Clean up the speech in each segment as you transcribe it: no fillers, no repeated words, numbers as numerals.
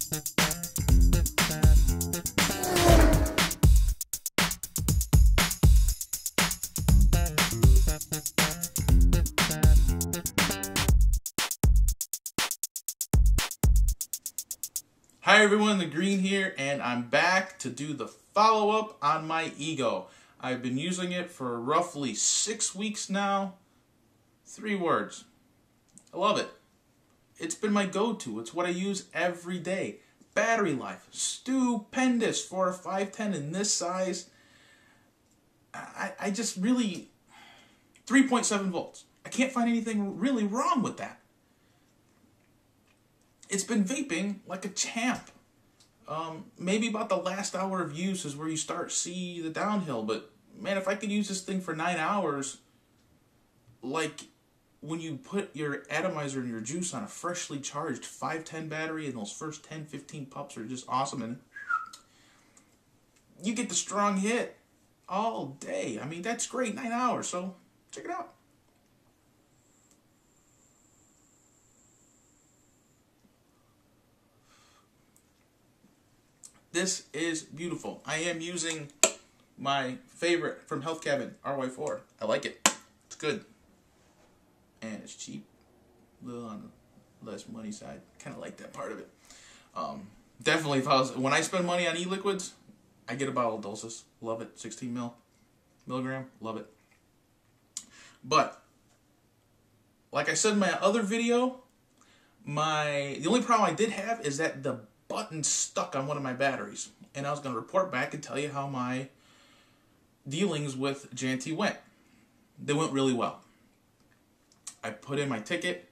Hi everyone, the Green here, and I'm back to do the follow-up on my eGo. I've been using it for roughly 6 weeks now. 3 words. I love it. It's been my go-to. It's what I use every day. Battery life, stupendous for a 510 in this size. I just really, 3.7 volts. I can't find anything really wrong with that. It's been vaping like a champ. Maybe about the last hour of use is where you start to see the downhill. But man, if I could use this thing for 9 hours, like when you put your atomizer and your juice on a freshly charged 510 battery, and those first 10, 15 puffs are just awesome, and you get the strong hit all day. I mean, that's great, 9 hours. So check it out. This is beautiful. I am using my favorite from Health Cabin, RY4. I like it. It's good. And it's cheap. A little on the less money side. Kind of like that part of it. Definitely, when I spend money on e-liquids, I get a bottle of doses. Love it. 16 milligram. Love it. But, like I said in my other video, the only problem I did have is that the button stuck on one of my batteries, and I was going to report back and tell you how my dealings with Janty went. They went really well. I put in my ticket.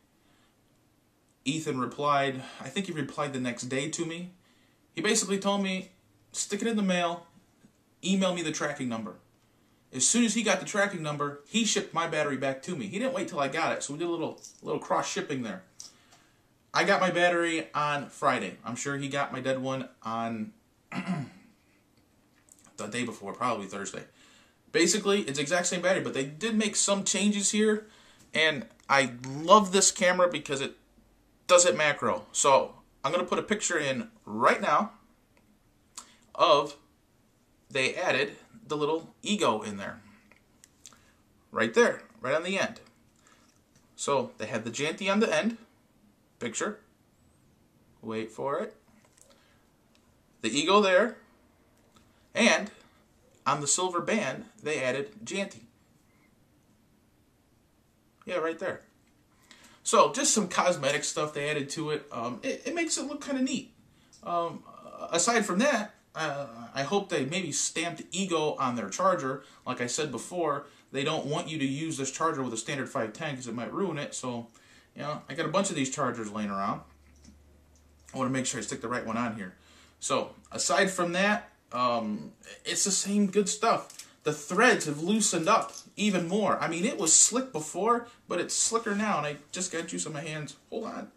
Ethan replied, I think he replied the next day to me. He basically told me, stick it in the mail, email me the tracking number. As soon as he got the tracking number, he shipped my battery back to me. He didn't wait till I got it, so we did a little cross shipping there. I got my battery on Friday. I'm sure he got my dead one on the day before, probably Thursday. Basically, it's the exact same battery, but they did make some changes here, and I love this camera because it does it macro. So I'm going to put a picture in right now of, they added the little eGo in there. Right there, right on the end. So they had the Janty on the end. Picture. Wait for it. The eGo there. And on the silver band, they added Janty. Yeah, right there. So just some cosmetic stuff they added to it. It makes it look kind of neat. Aside from that, I hope they maybe stamped eGo on their charger. Like I said before, they don't want you to use this charger with a standard 510 because it might ruin it. So, you know, I got a bunch of these chargers laying around. I want to make sure I stick the right one on here. So, aside from that, it's the same good stuff. The threads have loosened up even more. I mean, it was slick before, but it's slicker now, and I just got juice on my hands. Hold on.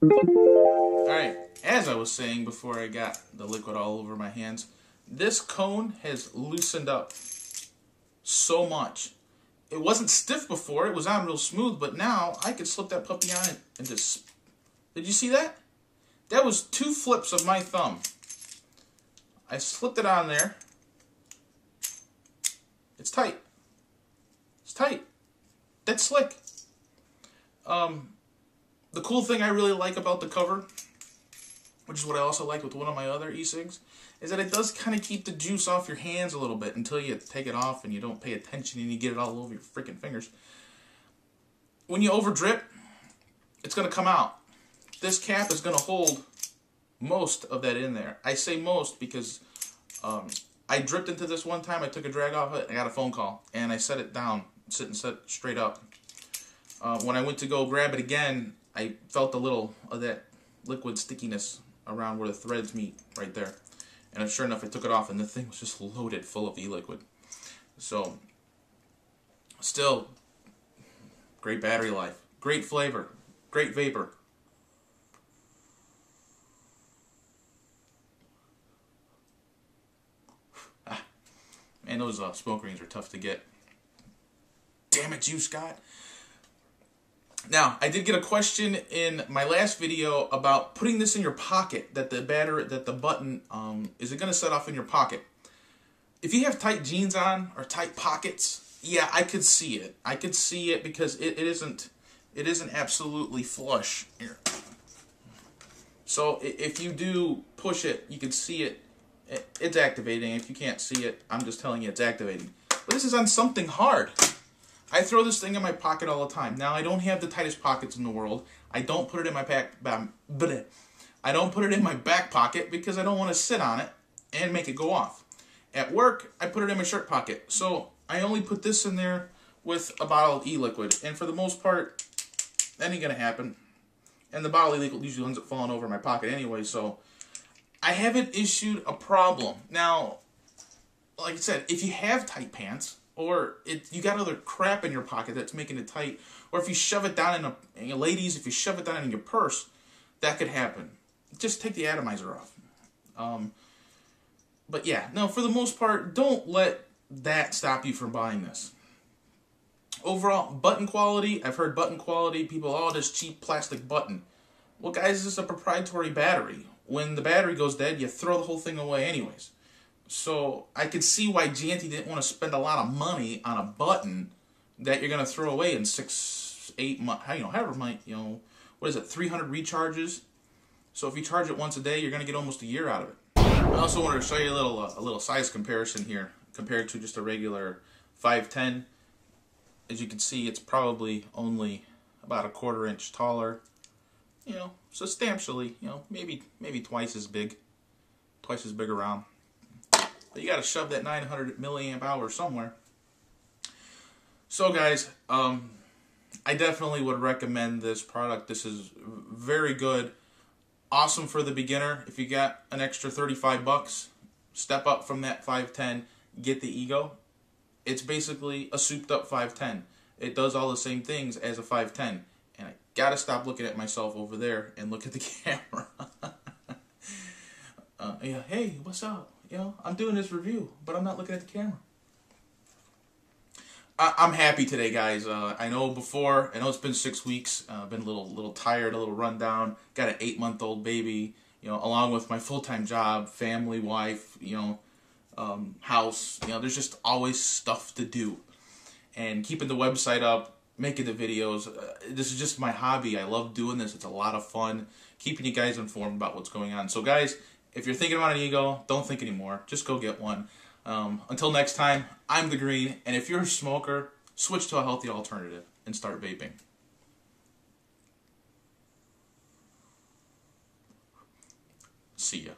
Alright, as I was saying before I got the liquid all over my hands, this cone has loosened up so much. It wasn't stiff before, it was on real smooth, but now I could slip that puppy on it and just... Did you see that? That was 2 flips of my thumb. I slipped it on there. It's tight. It's tight. That's slick. The cool thing I really like about the cover, which is what I also like with one of my other e-cigs, is that it does kind of keep the juice off your hands a little bit until you take it off and you don't pay attention and you get it all over your freaking fingers. When you over drip, it's going to come out. This cap is going to hold most of that in there. I say most because I dripped into this one time. I took a drag off it. I got a phone call and I set it down, set straight up. When I went to go grab it again, I felt a little of that liquid stickiness around where the threads meet right there. And sure enough, I took it off and the thing was just loaded full of e-liquid. So, still, great battery life, great flavor, great vapor. Man, those smoke rings are tough to get. Damn it, you, Scott. Now, I did get a question in my last video about putting this in your pocket, that the button, is it going to set off in your pocket? If you have tight jeans on or tight pockets, yeah, I could see it. I could see it because it isn't absolutely flush here. So if you do push it, you can see it. It's activating. If you can't see it, I'm just telling you it's activating. But this is on something hard. I throw this thing in my pocket all the time. Now, I don't have the tightest pockets in the world. I don't put it in my I don't put it in my back pocket because I don't want to sit on it and make it go off. At work, I put it in my shirt pocket. So I only put this in there with a bottle of e-liquid. And for the most part, that ain't going to happen. And the bottle of e-liquid usually ends up falling over in my pocket anyway. So I haven't issued a problem. Now, like I said, if you have tight pants, or you got other crap in your pocket that's making it tight, or if you shove it down ladies, if you shove it down in your purse, that could happen. Just take the atomizer off. But yeah, no, for the most part, don't let that stop you from buying this. Overall, button quality, I've heard button quality, people, oh, this cheap plastic button. Well, guys, this is a proprietary battery. When the battery goes dead, you throw the whole thing away anyways. So I could see why Janty didn't want to spend a lot of money on a button that you're going to throw away in 6, 8 months, however much, what is it, 300 recharges? So if you charge it once a day, you're going to get almost a year out of it. I also wanted to show you a little size comparison here compared to just a regular 510. As you can see, it's probably only about a 1/4 inch taller. Substantially, maybe twice as big around. But you got to shove that 900 milliamp hour somewhere. So guys, I definitely would recommend this product. This is very good. Awesome for the beginner. If you got an extra 35 bucks, step up from that 510, get the eGo. It's basically a souped up 510. It does all the same things as a 510. And I got to stop looking at myself over there and look at the camera. Yeah, hey, what's up? I'm doing this review, but I'm not looking at the camera. I'm happy today, guys. I know it's been 6 weeks. I've been a little tired, a little run down. Got an 8-month-old baby, along with my full-time job, family, wife, house. There's just always stuff to do. And keeping the website up, making the videos, this is just my hobby. I love doing this. It's a lot of fun, keeping you guys informed about what's going on. So, guys, if you're thinking about an eGo, don't think anymore. Just go get one. Until next time, I'm The Green, and if you're a smoker, switch to a healthy alternative and start vaping. See ya.